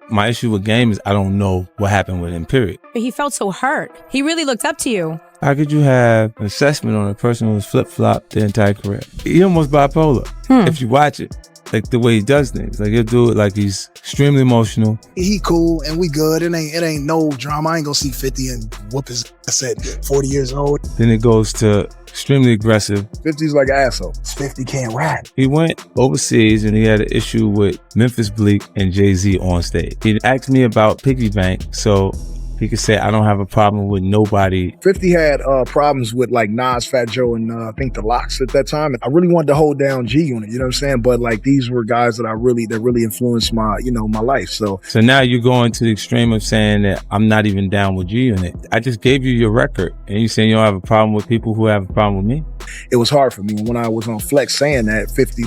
My issue with Game is I don't know what happened with him, period. But he felt so hurt. He really looked up to you. How could you have an assessment on a person who's flip-flopped their entire career? He almost bipolar. If you watch it, like the way he does things. Like he'll do it like he's extremely emotional. He cool and we good. It ain't no drama. I ain't gonna see 50 and whoop his ass at 40 years old. Then it goes to extremely aggressive. 50's like an asshole. 50 can't rap. He went overseas and he had an issue with Memphis Bleak and Jay-Z on stage. He asked me about Piggy Bank, so he could say, I don't have a problem with nobody. 50 had problems with like Nas, Fat Joe, and I think the Locks at that time. I really wanted to hold down G Unit, you know what I'm saying? But like these were guys that really influenced my, my life. So now you're going to the extreme of saying that I'm not even down with G Unit. I just gave you your record and you saying you don't have a problem with people who have a problem with me? It was hard for me when I was on Flex saying that. 50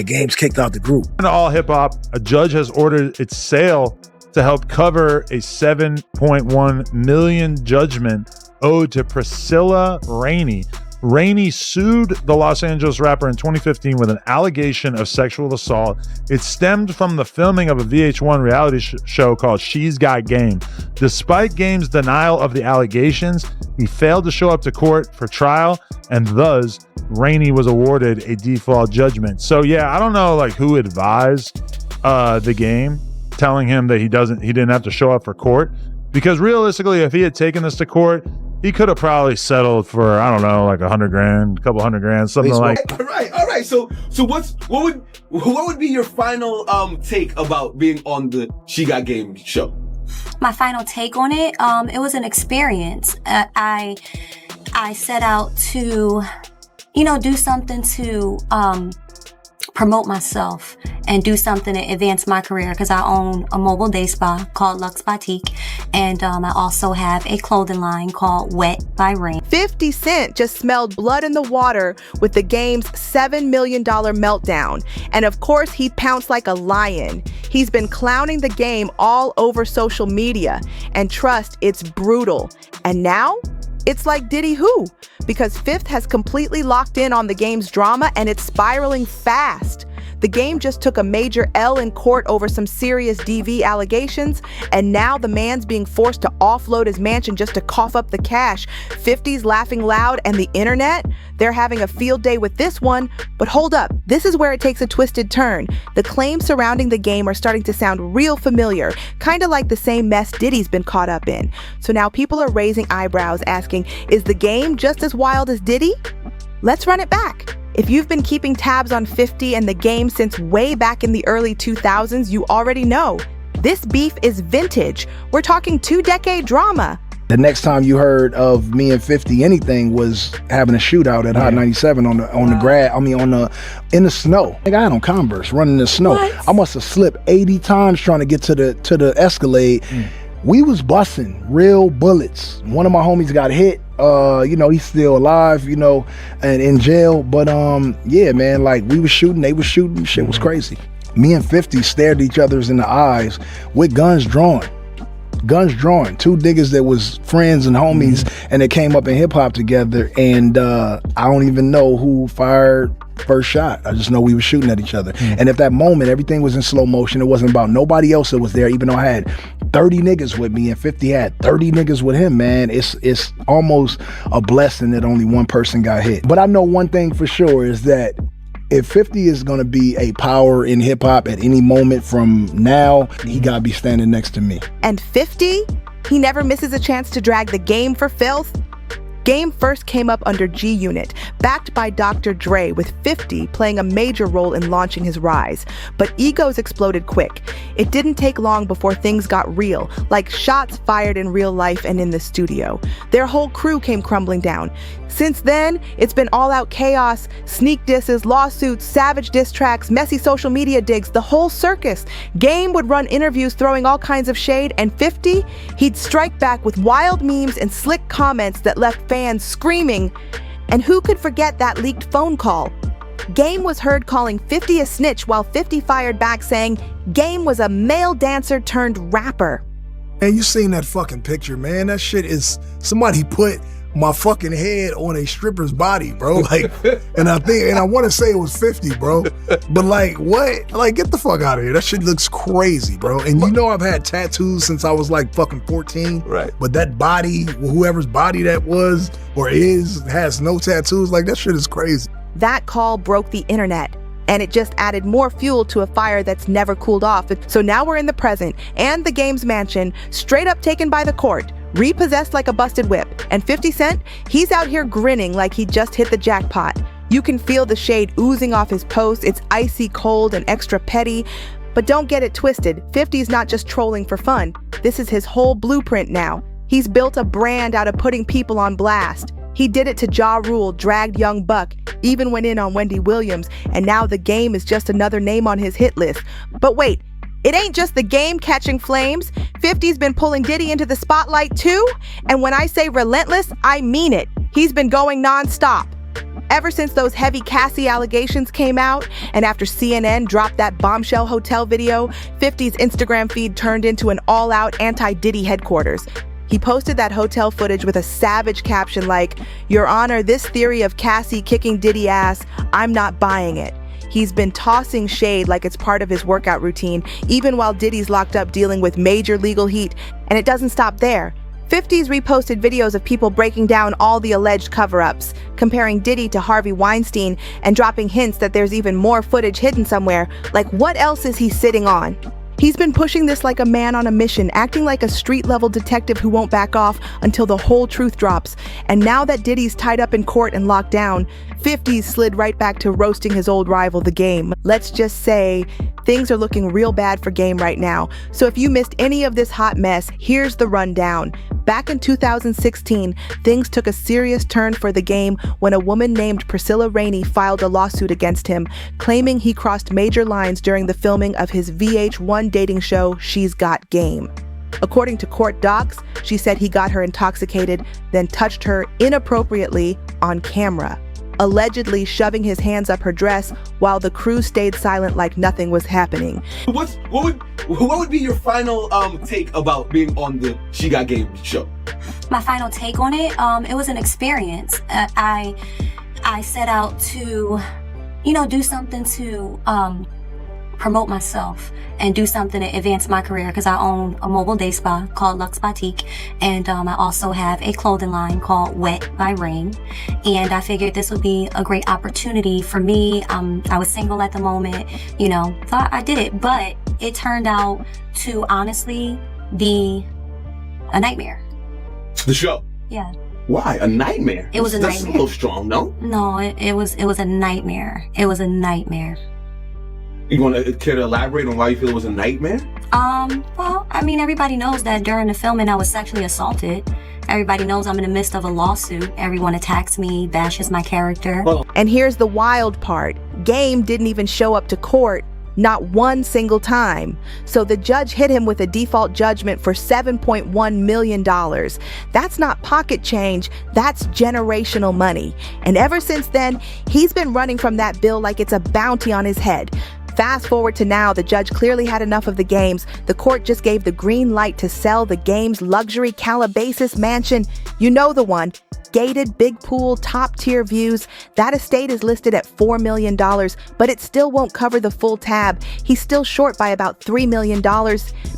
Game's kicked out the group. In all hip hop, a judge has ordered its sale to help cover a $7.1 million judgment owed to Priscilla Rainey. Rainey sued the Los Angeles rapper in 2015 with an allegation of sexual assault. It stemmed from the filming of a VH1 reality show called She's Got Game. Despite Game's denial of the allegations, he failed to show up to court for trial, and thus Rainey was awarded a default judgment. So yeah, I don't know like who advised the Game, telling him that he didn't have to show up for court, because realistically, if he had taken this to court, he could have probably settled for, I don't know, like $100,000, a couple $100,000, something like. All right. So what would be your final take about being on the She Got Game show? My final take on it, it was an experience. I set out to, do something to promote myself and do something to advance my career, because I own a mobile day spa called Luxe Boutique, and I also have a clothing line called Wet by Rain. 50 Cent just smelled blood in the water with the Game's $7 million meltdown, and of course he pounced like a lion. He's been clowning the Game all over social media, and trust, it's brutal. And now it's like Diddy who? Because Fifth has completely locked in on the Game's drama, and it's spiraling fast. The Game just took a major L in court over some serious DV allegations, and now the man's being forced to offload his mansion just to cough up the cash. 50's laughing loud, and the internet, they're having a field day with this one. But hold up, this is where it takes a twisted turn. The claims surrounding the Game are starting to sound real familiar, kind of like the same mess Diddy's been caught up in. So now people are raising eyebrows asking, is the Game just as wild as Diddy? Let's run it back. If you've been keeping tabs on 50 and the Game since way back in the early 2000s, you already know. This beef is vintage. We're talking 2-decade drama. The next time you heard of me and 50 anything was having a shootout at Hot 97 in the snow. I had on Converse running in the snow. What? I must have slipped 80 times trying to get to the Escalade. We was busting real bullets. One of my homies got hit. He's still alive, and in jail. But yeah, man, like we was shooting, they was shooting. Shit was crazy. Me and 50 stared each other's in the eyes with guns drawn. Two niggas that was friends and homies, and they came up in hip hop together. And I don't even know who fired first shot. I just know we were shooting at each other. And at that moment, everything was in slow motion. It wasn't about nobody else that was there, even though I had 30 niggas with me and 50 had 30 niggas with him, man. It's almost a blessing that only one person got hit. But I know one thing for sure is that if 50 is gonna be a power in hip hop at any moment from now, he gotta be standing next to me. And 50? He never misses a chance to drag the Game for filth. Game first came up under G Unit, backed by Dr. Dre, with 50 playing a major role in launching his rise. But egos exploded quick. It didn't take long before things got real, like shots fired in real life and in the studio. Their whole crew came crumbling down. Since then, it's been all-out chaos, sneak disses, lawsuits, savage diss tracks, messy social media digs, the whole circus. Game would run interviews throwing all kinds of shade, and 50, he'd strike back with wild memes and slick comments that left fans screaming. And who could forget that leaked phone call? Game was heard calling 50 a snitch, while 50 fired back saying Game was a male dancer turned rapper. Man, you seen that fucking picture, man. That shit is, somebody put my fucking head on a stripper's body, bro. Like, and I want to say it was 50, bro. But like, what? Like, get the fuck out of here. That shit looks crazy, bro. And you know I've had tattoos since I was like fucking 14. Right. But that body, whoever's body that was or is, has no tattoos. Like, that shit is crazy. That call broke the internet, and it just added more fuel to a fire that's never cooled off. So now we're in the present, and the game's mansion, straight up taken by the court, repossessed like a busted whip. And 50 Cent, he's out here grinning like he just hit the jackpot. You can feel the shade oozing off his post. It's icy cold and extra petty. But don't get it twisted, 50's not just trolling for fun. This is his whole blueprint now. He's built a brand out of putting people on blast. He did it to Ja Rule, dragged Young Buck, even went in on Wendy Williams, and now the game is just another name on his hit list. But wait, it ain't just the game catching flames. 50's been pulling Diddy into the spotlight too, and when I say relentless, I mean it. He's been going nonstop. Ever since those heavy Cassie allegations came out, and after CNN dropped that bombshell hotel video, 50's Instagram feed turned into an all-out anti-Diddy headquarters. He posted that hotel footage with a savage caption like, "Your Honor, this theory of Cassie kicking Diddy ass, I'm not buying it." He's been tossing shade like it's part of his workout routine, even while Diddy's locked up dealing with major legal heat. And it doesn't stop there. 50's reposted videos of people breaking down all the alleged cover-ups, comparing Diddy to Harvey Weinstein, and dropping hints that there's even more footage hidden somewhere. Like, what else is he sitting on? He's been pushing this like a man on a mission, acting like a street-level detective who won't back off until the whole truth drops. And now that Diddy's tied up in court and locked down, 50's slid right back to roasting his old rival, The Game. Let's just say, things are looking real bad for Game right now. So if you missed any of this hot mess, here's the rundown. Back in 2016, things took a serious turn for The Game when a woman named Priscilla Rainey filed a lawsuit against him, claiming he crossed major lines during the filming of his VH1 dating show, She's Got Game. According to court docs, she said he got her intoxicated, then touched her inappropriately on camera, allegedly shoving his hands up her dress while the crew stayed silent like nothing was happening. What would be your final take about being on the She Got Game show? My final take on it, it was an experience. I set out to, do something to promote myself and do something to advance my career, because I own a mobile day spa called Luxe Boutique, and I also have a clothing line called Wet by Rain, and I figured this would be a great opportunity for me. I was single at the moment, so I did it, but it turned out to honestly be a nightmare. The show? Yeah. Why? A nightmare? It was a That's nightmare. A little strong, no? No, it was a nightmare. It was a nightmare. You want to care to elaborate on why you feel it was a nightmare? Well, everybody knows that during the filming I was sexually assaulted. Everybody knows I'm in the midst of a lawsuit. Everyone attacks me, bashes my character. And here's the wild part. Game didn't even show up to court, not one single time. So the judge hit him with a default judgment for $7.1 million. That's not pocket change, that's generational money. And ever since then, he's been running from that bill like it's a bounty on his head. Fast forward to now, the judge clearly had enough of the games. The court just gave the green light to sell the game's luxury Calabasas mansion. You know the one. Gated, big pool, top-tier views. That estate is listed at $4 million, but it still won't cover the full tab. He's still short by about $3 million.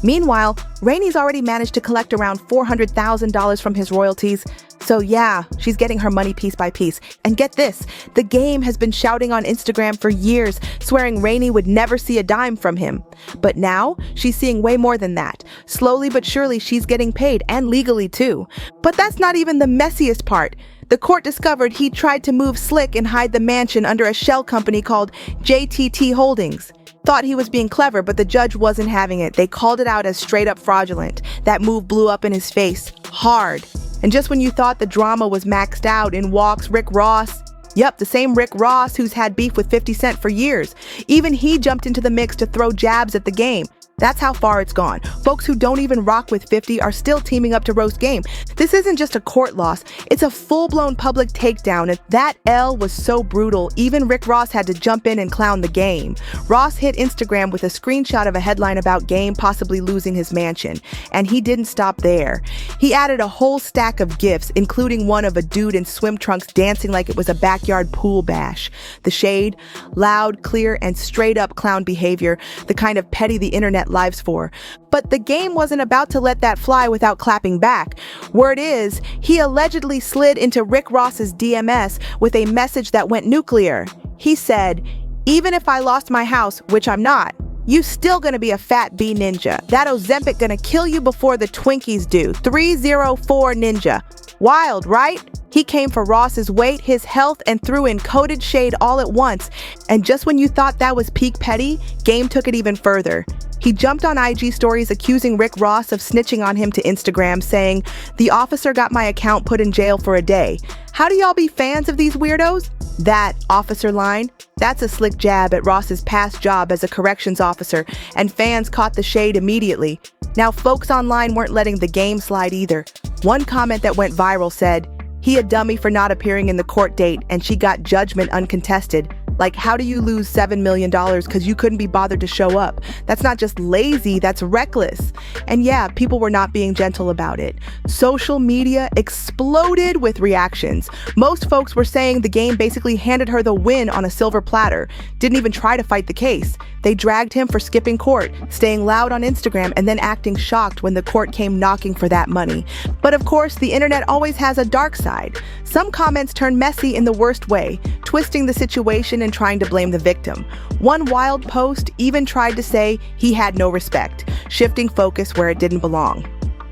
Meanwhile, Rainey's already managed to collect around $400,000 from his royalties. So yeah, she's getting her money piece by piece. And get this, the game has been shouting on Instagram for years, swearing Rainey would never see a dime from him. But now, she's seeing way more than that. Slowly but surely, she's getting paid, and legally too. But that's not even the messiest part. The court discovered he tried to move slick and hide the mansion under a shell company called JTT Holdings. Thought he was being clever, but the judge wasn't having it. They called it out as straight up fraudulent. That move blew up in his face, hard. And just when you thought the drama was maxed out, in walks Rick Ross. Yep, the same Rick Ross who's had beef with 50 Cent for years. Even he jumped into the mix to throw jabs at the game. That's how far it's gone. Folks who don't even rock with 50 are still teaming up to roast Game. This isn't just a court loss, it's a full-blown public takedown, and that L was so brutal, even Rick Ross had to jump in and clown the Game. Ross hit Instagram with a screenshot of a headline about Game possibly losing his mansion, and he didn't stop there. He added a whole stack of gifs, including one of a dude in swim trunks dancing like it was a backyard pool bash. The shade, loud, clear, and straight-up clown behavior, the kind of petty the internet lives for. But the Game wasn't about to let that fly without clapping back. Word is, he allegedly slid into Rick Ross's DMS with a message that went nuclear. He said, "Even if I lost my house, which I'm not, you still gonna be a fat B ninja. That Ozempic gonna kill you before the Twinkies do. 304 ninja." Wild, right? He came for Ross's weight, his health, and threw in coded shade all at once. And just when you thought that was peak petty, Game took it even further. He jumped on IG stories accusing Rick Ross of snitching on him to Instagram, saying, "The officer got my account put in jail for a day." How do y'all be fans of these weirdos? That officer line, that's a slick jab at Ross's past job as a corrections officer, and fans caught the shade immediately. Now, folks online weren't letting the Game slide either. One comment that went viral said, "He a dummy for not appearing in the court date, and she got judgment uncontested." Like, how do you lose $7 million because you couldn't be bothered to show up? That's not just lazy, that's reckless. And yeah, people were not being gentle about it. Social media exploded with reactions. Most folks were saying the Game basically handed her the win on a silver platter, didn't even try to fight the case. They dragged him for skipping court, staying loud on Instagram, and then acting shocked when the court came knocking for that money. But of course, the internet always has a dark side. Some comments turned messy in the worst way, twisting the situation and trying to blame the victim. One wild post even tried to say he had no respect, shifting focus where it didn't belong.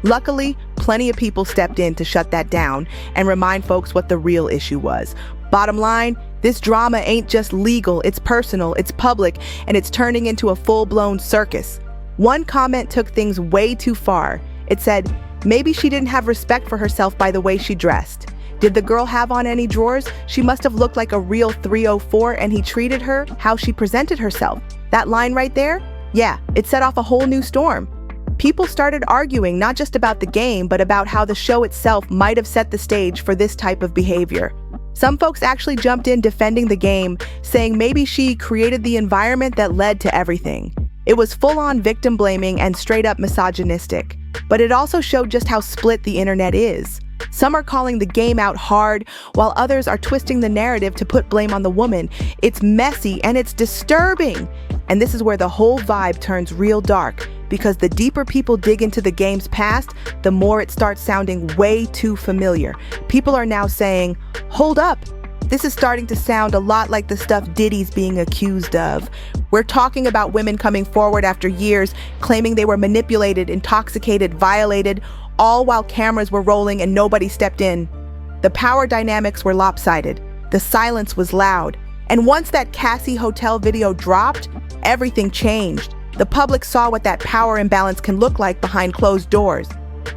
Luckily, plenty of people stepped in to shut that down and remind folks what the real issue was. Bottom line, this drama ain't just legal, it's personal, it's public, and it's turning into a full-blown circus. One comment took things way too far. It said, maybe she didn't have respect for herself by the way she dressed. Did the girl have on any drawers? She must have looked like a real 304 and he treated her how she presented herself. That line right there? Yeah, it set off a whole new storm. People started arguing not just about the Game, but about how the show itself might have set the stage for this type of behavior. Some folks actually jumped in defending the Game, saying maybe she created the environment that led to everything. It was full-on victim blaming and straight-up misogynistic. But it also showed just how split the internet is. Some are calling the Game out hard, while others are twisting the narrative to put blame on the woman. It's messy and it's disturbing. And this is where the whole vibe turns real dark, because the deeper people dig into the Game's past, the more it starts sounding way too familiar. People are now saying, hold up, this is starting to sound a lot like the stuff Diddy's being accused of. We're talking about women coming forward after years, claiming they were manipulated, intoxicated, violated, all while cameras were rolling and nobody stepped in. The power dynamics were lopsided. The silence was loud. And once that Cassie Hotel video dropped, everything changed. The public saw what that power imbalance can look like behind closed doors.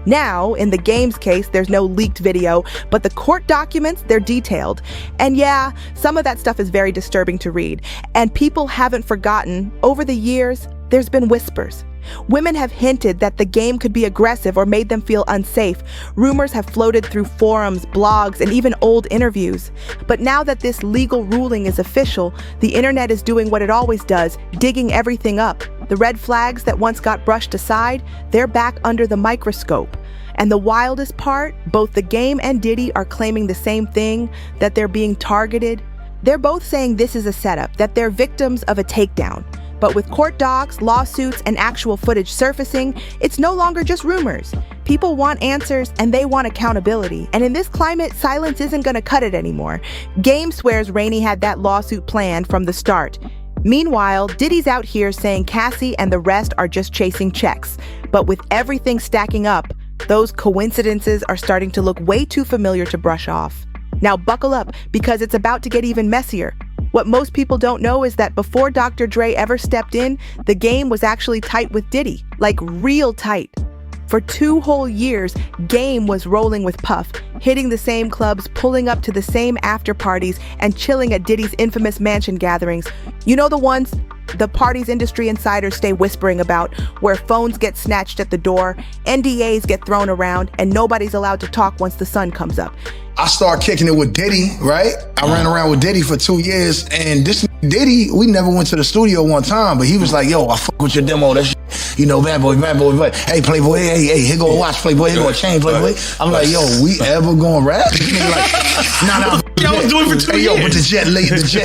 Now, in the Game's case, there's no leaked video, but the court documents, they're detailed. And yeah, some of that stuff is very disturbing to read. And people haven't forgotten, over the years, there's been whispers. Women have hinted that the Game could be aggressive or made them feel unsafe. Rumors have floated through forums, blogs, and even old interviews. But now that this legal ruling is official, the internet is doing what it always does, digging everything up. The red flags that once got brushed aside, they're back under the microscope. And the wildest part, both the Game and Diddy are claiming the same thing, that they're being targeted. They're both saying this is a setup, that they're victims of a takedown. But with court docs, lawsuits, and actual footage surfacing, it's no longer just rumors. People want answers and they want accountability. And in this climate, silence isn't gonna cut it anymore. Game swears Rainey had that lawsuit planned from the start. Meanwhile, Diddy's out here saying Cassie and the rest are just chasing checks. But with everything stacking up, those coincidences are starting to look way too familiar to brush off. Now buckle up, because it's about to get even messier. What most people don't know is that before Dr. Dre ever stepped in, the Game was actually tight with Diddy, like real tight. For 2 whole years, Game was rolling with Puff, hitting the same clubs, pulling up to the same after parties, and chilling at Diddy's infamous mansion gatherings. You know the ones the parties industry insiders stay whispering about, where phones get snatched at the door, NDAs get thrown around, and nobody's allowed to talk once the sun comes up. I started kicking it with Diddy, right? I ran around with Diddy for 2 years, and this Diddy, we never went to the studio one time, but he was like, yo, I fuck with your demo, that shit. You know, bad boy, hey, Playboy, hey, here go a watch, Playboy, here go a chain, Playboy. I'm like, yo, we ever gonna rap? Like, nah. I was doing it for 2 years. Yo, but the jet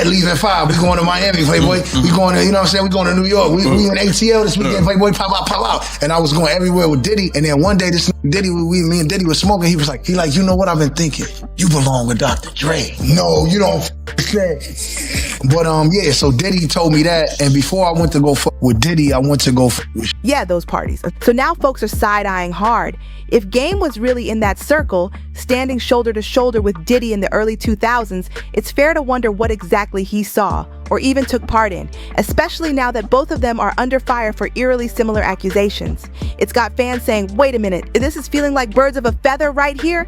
leaves at 5. We going to Miami, Playboy. We going to, you know what I'm saying? We going to New York. We in ATL this weekend, Playboy, pop out. And I was going everywhere with Diddy. And then one day, this Diddy, me and Diddy was smoking. He was like, you know what I've been thinking? You belong with Dr. Dre. No, you don't say. But yeah, so Diddy told me that. And before I went to go fuck with Diddy, I went to go fuck with. Yeah, those parties. So now folks are side-eyeing hard. If Game was really in that circle, standing shoulder to shoulder with Diddy in the early 2000s, it's fair to wonder what exactly he saw or even took part in, especially now that both of them are under fire for eerily similar accusations. It's got fans saying, wait a minute, this is feeling like birds of a feather right here?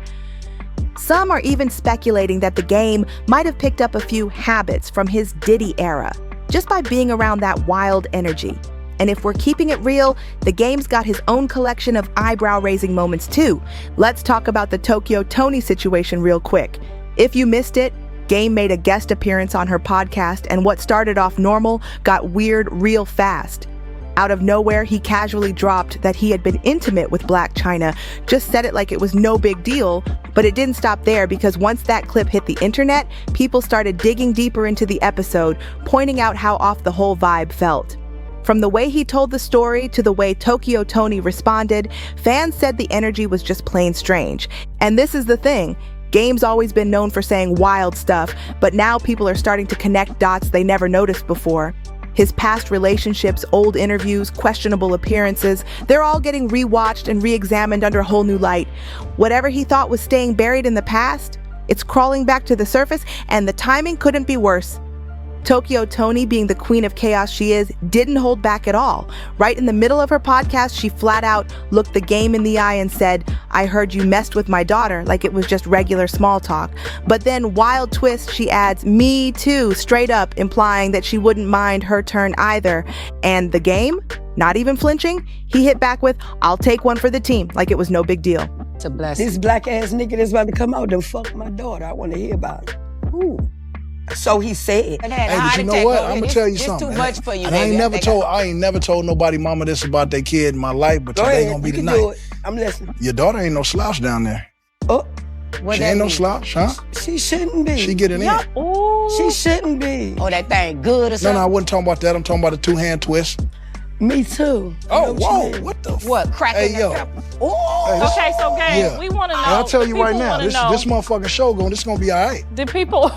Some are even speculating that the Game might have picked up a few habits from his Diddy era, just by being around that wild energy. And if we're keeping it real, the Game's got his own collection of eyebrow-raising moments too. Let's talk about the Tokyo Toni situation real quick. If you missed it, Game made a guest appearance on her podcast, and what started off normal got weird real fast. Out of nowhere, he casually dropped that he had been intimate with Blac Chyna, just said it like it was no big deal, but it didn't stop there, because once that clip hit the internet, people started digging deeper into the episode, pointing out how off the whole vibe felt. From the way he told the story to the way Tokyo Toni responded, fans said the energy was just plain strange. And this is the thing. Game's always been known for saying wild stuff, but now people are starting to connect dots they never noticed before. His past relationships, old interviews, questionable appearances, they're all getting rewatched and re-examined under a whole new light. Whatever he thought was staying buried in the past, it's crawling back to the surface, and the timing couldn't be worse. Tokyo Toni, being the queen of chaos she is, didn't hold back at all. Right in the middle of her podcast, she flat out looked the Game in the eye and said, "I heard you messed with my daughter," like it was just regular small talk. But then, wild twist, she adds, "Me too," straight up, implying that she wouldn't mind her turn either. And the Game, not even flinching, he hit back with, "I'll take one for the team," like it was no big deal. It's a blessing. This black ass nigga that's about to come out and fuck my daughter. I want to hear about it. Ooh. So he said. Hey, but you know what? I'm gonna tell you something. It's too much for you, and I ain't never told nobody mama this about their kid in my life, but today gonna be the night. Do it. I'm listening. Your daughter ain't no slouch down there. Oh. She ain't no slouch, huh? She shouldn't be. She getting in. Ooh. She shouldn't be. Oh, that thing good or something? No, I wasn't talking about that. I'm talking about the two-hand twist. Me too. Oh, whoa, what the What, cracking hey, yo. Oh. Okay, so Gang, we want to know. And I'll tell you right now, this motherfucking show this gonna be all right. The people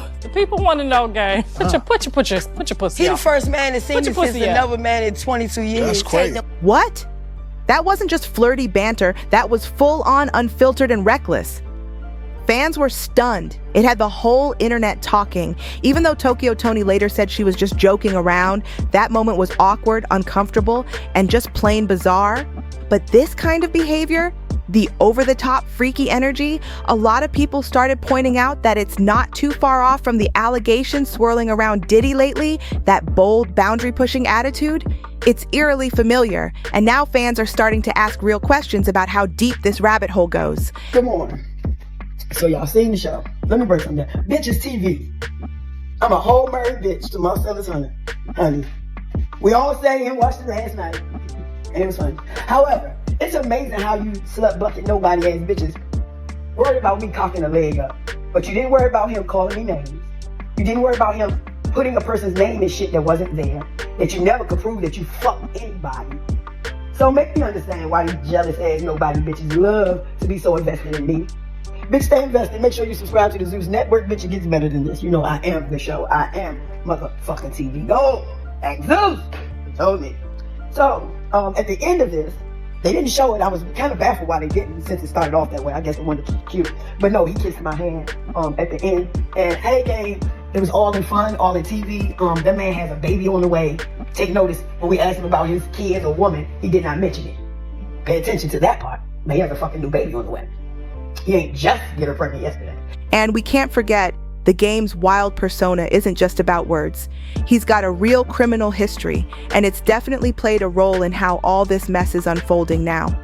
want to know, Gang. Put your pussy He out. the first man to see me since another man in 22 years. That's crazy. What? That wasn't just flirty banter, that was full-on unfiltered and reckless. Fans were stunned. It had the whole internet talking. Even though Tokyo Toni later said she was just joking around, that moment was awkward, uncomfortable, and just plain bizarre. But this kind of behavior, the over-the-top freaky energy, a lot of people started pointing out that it's not too far off from the allegations swirling around Diddy lately, that bold, boundary-pushing attitude. It's eerily familiar, and now fans are starting to ask real questions about how deep this rabbit hole goes. Good morning. So y'all seen the show. Let me break something down. Bitch is TV. I'm a whole married bitch to Marcellus honey. We all sat and watched it last night, and it was funny. However, it's amazing how you slut bucket nobody ass bitches worried about me cocking a leg up, but you didn't worry about him calling me names. You didn't worry about him putting a person's name in shit that wasn't there, that you never could prove that you fucked anybody. So make me understand why these jealous ass nobody bitches love to be so invested in me. Bitch, stay invested. Make sure you subscribe to the Zeus Network. Bitch, it gets better than this. You know I am the show. I am motherfucking TV Gold. Act Zeus. He told me. So, at the end of this, they didn't show it. I was kind of baffled why they didn't, since it started off that way. I guess they wanted to keep it cute. But no, he kissed my hand at the end. And hey, gang, it was all in fun, all in TV. That man has a baby on the way. Take notice, when we asked him about his kid or woman, he did not mention it. Pay attention to that part. But he has a fucking new baby on the way. He ain't just get her pregnant yesterday. And we can't forget The game's wild persona isn't just about words. He's got a real criminal history, and it's definitely played a role in how all this mess is unfolding now.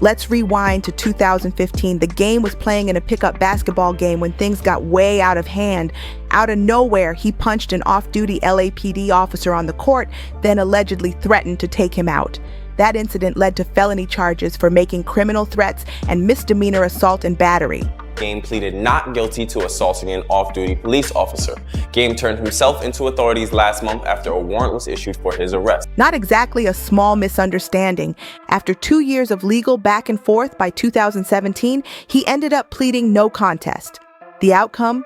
Let's rewind to 2015. The game was playing in a pickup basketball game when things got way out of hand. Out of nowhere, he punched an off-duty LAPD officer on the court, then allegedly threatened to take him out. That incident led to felony charges for making criminal threats and misdemeanor assault and battery. Game pleaded not guilty to assaulting an off-duty police officer. Game turned himself into authorities last month after a warrant was issued for his arrest. Not exactly a small misunderstanding. After 2 years of legal back and forth, by 2017, he ended up pleading no contest. The outcome?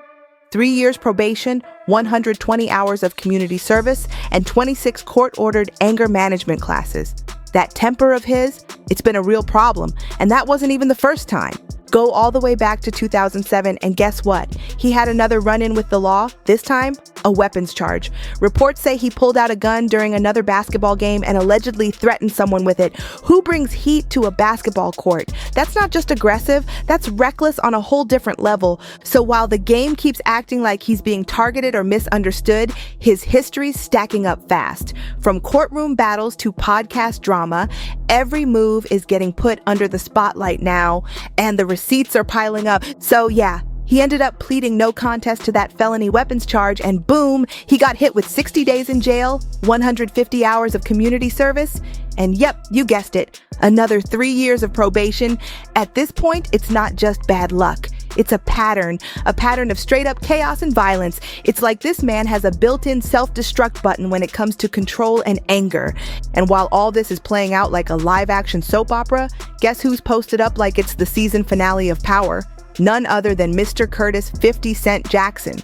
3 years probation, 120 hours of community service, and 26 court-ordered anger management classes. That temper of his, it's been a real problem, and that wasn't even the first time. Go all the way back to 2007, and guess what? He had another run-in with the law, this time, a weapons charge. Reports say he pulled out a gun during another basketball game and allegedly threatened someone with it. Who brings heat to a basketball court? That's not just aggressive, that's reckless on a whole different level. So while the game keeps acting like he's being targeted or misunderstood, his history's stacking up fast. From courtroom battles to podcast drama, every move is getting put under the spotlight now, and the receipts are piling up. So yeah, he ended up pleading no contest to that felony weapons charge, and boom, he got hit with 60 days in jail, 150 hours of community service, and yep, you guessed it, another 3 years of probation. At this point, it's not just bad luck. It's a pattern of straight up chaos and violence. It's like this man has a built-in self-destruct button when it comes to control and anger. And while all this is playing out like a live-action soap opera, guess who's posted up like it's the season finale of Power? None other than Mr. Curtis 50 Cent Jackson.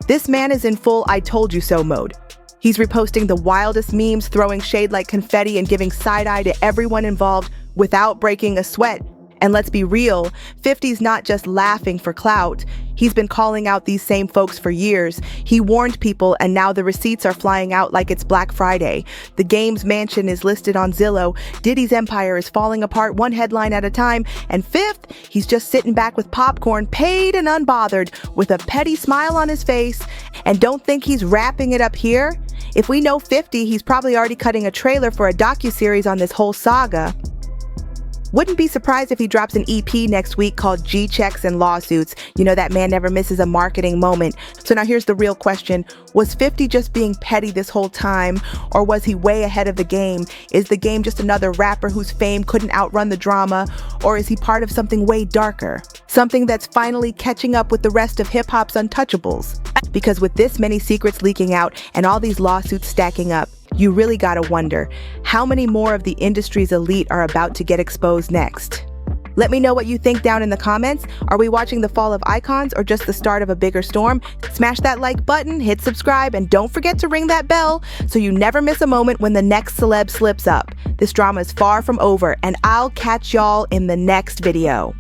This man is in full I told you so mode. He's reposting the wildest memes, throwing shade like confetti and giving side-eye to everyone involved without breaking a sweat. And let's be real, 50's not just laughing for clout. He's been calling out these same folks for years. He warned people, and now the receipts are flying out like it's Black Friday. The game's mansion is listed on Zillow. Diddy's empire is falling apart one headline at a time. And fifth, he's just sitting back with popcorn, paid and unbothered, with a petty smile on his face. And don't think he's wrapping it up here. If we know 50, he's probably already cutting a trailer for a docuseries on this whole saga. Wouldn't be surprised if he drops an EP next week called G-Checks and Lawsuits. You know, that man never misses a marketing moment. So now here's the real question. Was 50 just being petty this whole time? Or was he way ahead of the game? Is the game just another rapper whose fame couldn't outrun the drama? Or is he part of something way darker? Something that's finally catching up with the rest of hip-hop's untouchables? Because with this many secrets leaking out and all these lawsuits stacking up, you really gotta wonder, how many more of the industry's elite are about to get exposed next? Let me know what you think down in the comments. Are we watching the fall of icons or just the start of a bigger storm? Smash that like button, hit subscribe, and don't forget to ring that bell so you never miss a moment when the next celeb slips up. This drama is far from over, and I'll catch y'all in the next video.